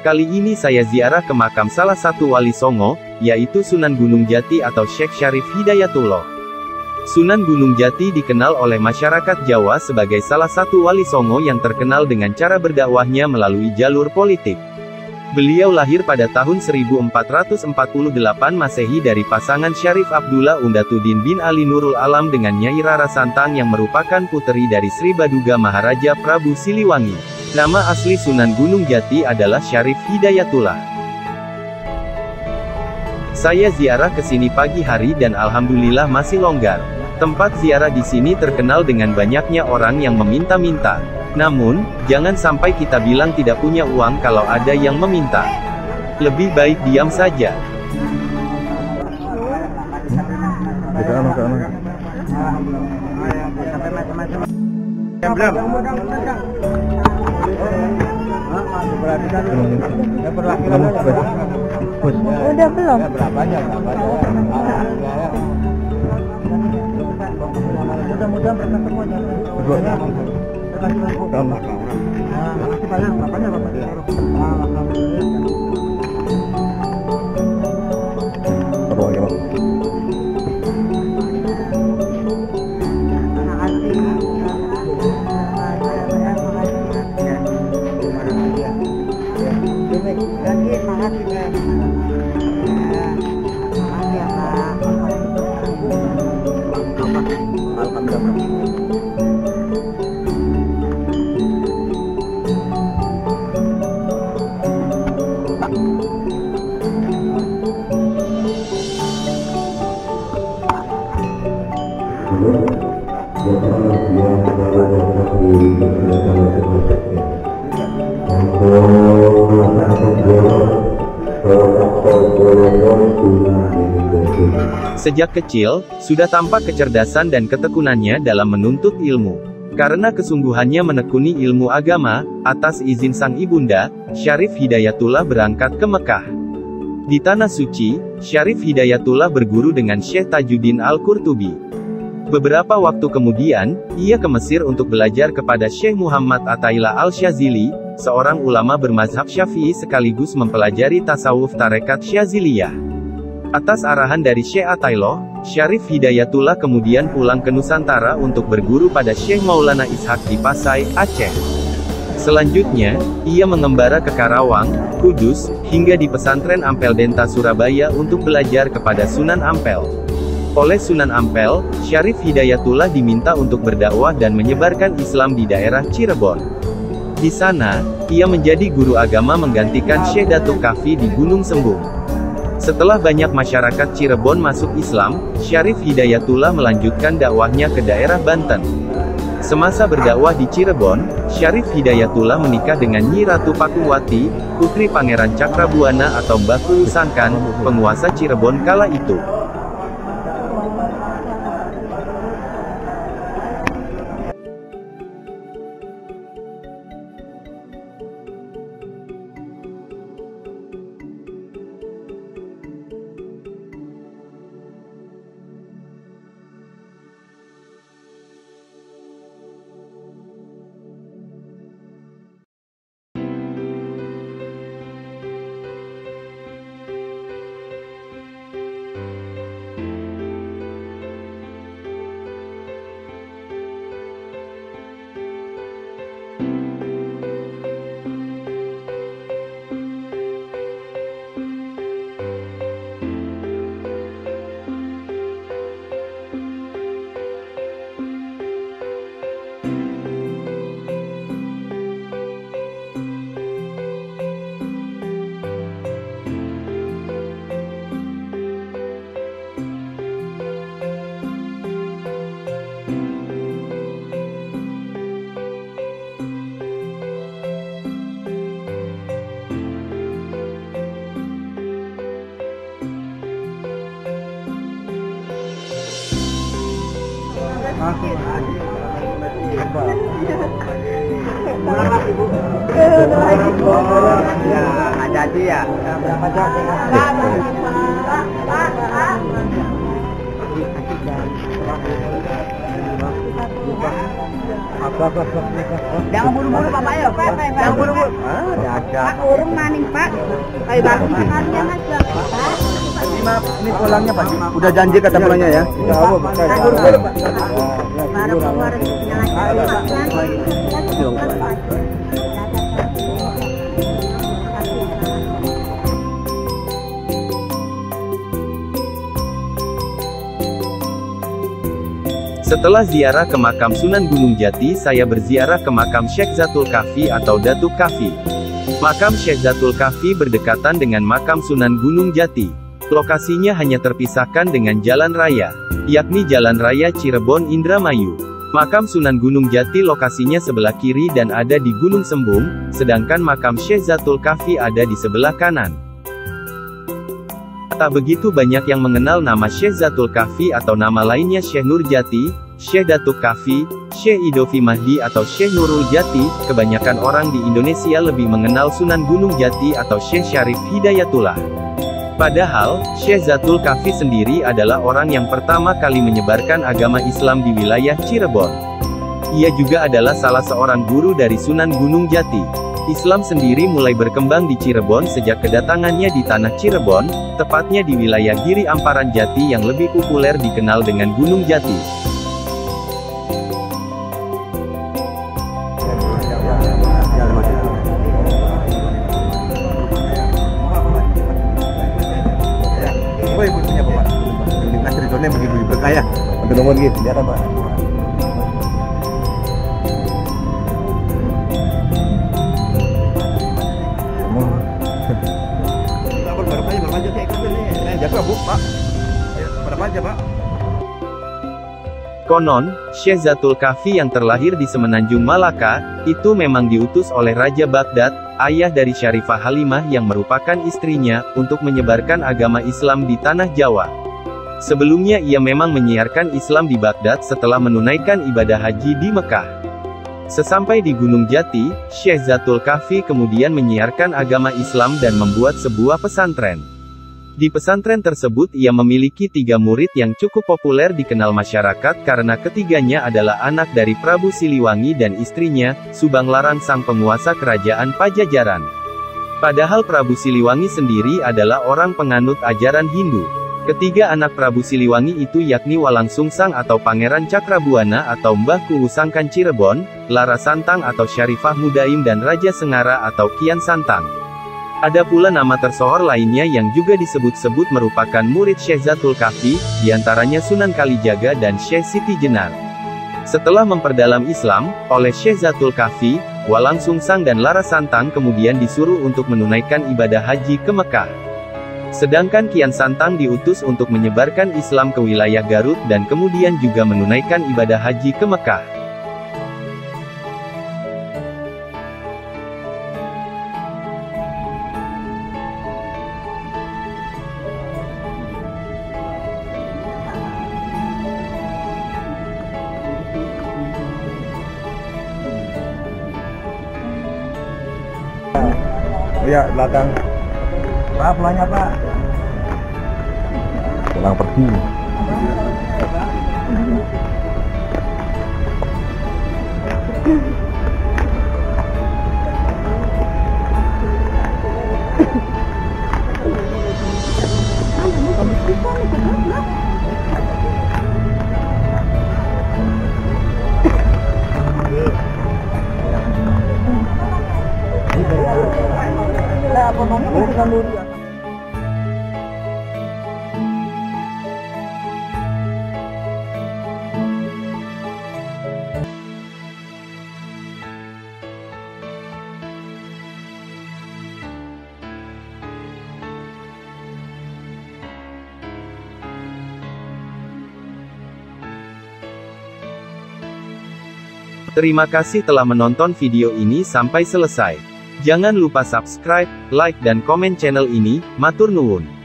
Kali ini saya ziarah ke makam salah satu wali Songo, yaitu Sunan Gunung Jati atau Syekh Syarif Hidayatullah. Sunan Gunung Jati dikenal oleh masyarakat Jawa sebagai salah satu wali Songo yang terkenal dengan cara berdakwahnya melalui jalur politik. Beliau lahir pada tahun 1448 Masehi dari pasangan Syarif Abdullah Undatuddin bin Ali Nurul Alam dengan Nyai Rara Santang yang merupakan puteri dari Sri Baduga Maharaja Prabu Siliwangi. Nama asli Sunan Gunung Jati adalah Syarif Hidayatullah. Saya ziarah ke sini pagi hari dan alhamdulillah masih longgar. Tempat ziarah di sini terkenal dengan banyaknya orang yang meminta-minta. Namun, jangan sampai kita bilang tidak punya uang kalau ada yang meminta. Lebih baik diam saja. Udah belum? Mudah-mudahan berkat semuanya. Makasih banyak, bapaknya bapak. Sejak kecil, sudah tampak kecerdasan dan ketekunannya dalam menuntut ilmu. Karena kesungguhannya menekuni ilmu agama, atas izin sang ibunda, Syarif Hidayatullah berangkat ke Mekah. Di Tanah Suci, Syarif Hidayatullah berguru dengan Syekh Tajuddin Al-Qurtubi. Beberapa waktu kemudian, ia ke Mesir untuk belajar kepada Syekh Muhammad Athaillah Al-Syazili, seorang ulama bermazhab Syafi'i sekaligus mempelajari tasawuf tarekat Syaziliyah. Atas arahan dari Syekh Athaillah, Syarif Hidayatullah kemudian pulang ke Nusantara untuk berguru pada Syekh Maulana Ishaq di Pasai, Aceh. Selanjutnya, ia mengembara ke Karawang, Kudus, hingga di pesantren Ampel Denta Surabaya untuk belajar kepada Sunan Ampel. Oleh Sunan Ampel, Syarif Hidayatullah diminta untuk berdakwah dan menyebarkan Islam di daerah Cirebon. Di sana, ia menjadi guru agama menggantikan Syekh Datuk Kafi di Gunung Sembung. Setelah banyak masyarakat Cirebon masuk Islam, Syarif Hidayatullah melanjutkan dakwahnya ke daerah Banten. Semasa berdakwah di Cirebon, Syarif Hidayatullah menikah dengan Nyi Ratu Pakuwati, putri Pangeran Cakrabuana atau Mbah Kulu Sangkan, penguasa Cirebon kala itu. Ya, ada dia. Berapa jam? Jangan buru-buru Bapak ya. Jangan buru-buru. Pak urung maning Pak. Kayak bagus makannya aja. Ini pulangnya Pak. Udah janji kata pulangnya ya. Baru keluar Setelah ziarah ke makam Sunan Gunung Jati, saya berziarah ke makam Syekh Zatul Kahfi atau Datuk Kahfi. Makam Syekh Zatul Kahfi berdekatan dengan makam Sunan Gunung Jati. Lokasinya hanya terpisahkan dengan jalan raya, yakni Jalan Raya Cirebon Indramayu. Makam Sunan Gunung Jati lokasinya sebelah kiri dan ada di Gunung Sembung, sedangkan makam Syekh Zatul Kahfi ada di sebelah kanan. Tak begitu banyak yang mengenal nama Syekh Zatul Kahfi atau nama lainnya Syekh Nur Jati, Syekh Datuk Kahfi, Syekh Idofi Mahdi atau Syekh Nurul Jati. Kebanyakan orang di Indonesia lebih mengenal Sunan Gunung Jati atau Syekh Syarif Hidayatullah. Padahal, Syekh Zatul Kahfi sendiri adalah orang yang pertama kali menyebarkan agama Islam di wilayah Cirebon. Ia juga adalah salah seorang guru dari Sunan Gunung Jati. Islam sendiri mulai berkembang di Cirebon sejak kedatangannya di tanah Cirebon, tepatnya di wilayah Giri Amparan Jati yang lebih populer dikenal dengan Gunung Jati. Ibu punya Bapak. Ini ceritanya begitu berkaya. Untuk nomor gitu, lihat Pak. Konon, Syekh Zatul Kahfi yang terlahir di Semenanjung Malaka, itu memang diutus oleh Raja Baghdad, ayah dari Syarifah Halimah yang merupakan istrinya, untuk menyebarkan agama Islam di tanah Jawa. Sebelumnya ia memang menyiarkan Islam di Baghdad setelah menunaikan ibadah haji di Mekah. Sesampai di Gunung Jati, Syekh Zatul Kahfi kemudian menyiarkan agama Islam dan membuat sebuah pesantren. Di pesantren tersebut ia memiliki 3 murid yang cukup populer dikenal masyarakat karena ketiganya adalah anak dari Prabu Siliwangi dan istrinya, Subang Larang sang penguasa kerajaan Pajajaran. Padahal Prabu Siliwangi sendiri adalah orang penganut ajaran Hindu. Ketiga anak Prabu Siliwangi itu yakni Walang Sungsang atau Pangeran Cakrabuana atau Mbah Kuwu Sangkan Cirebon, Lara Santang atau Syarifah Mudaim dan Raja Sengara atau Kian Santang. Ada pula nama tersohor lainnya yang juga disebut-sebut merupakan murid Syekh Zatul Kahfi, diantaranya Sunan Kalijaga dan Syekh Siti Jenar. Setelah memperdalam Islam, oleh Syekh Zatul Kahfi, Walang Sungsang dan Lara Santang kemudian disuruh untuk menunaikan ibadah haji ke Mekah. Sedangkan Kian Santang diutus untuk menyebarkan Islam ke wilayah Garut dan kemudian juga menunaikan ibadah haji ke Mekah. Ya, belakang. Pak, pulangnya Pak. Pulang pergi. Terima kasih telah menonton video ini sampai selesai. Jangan lupa subscribe, like dan komen channel ini. Matur nuwun.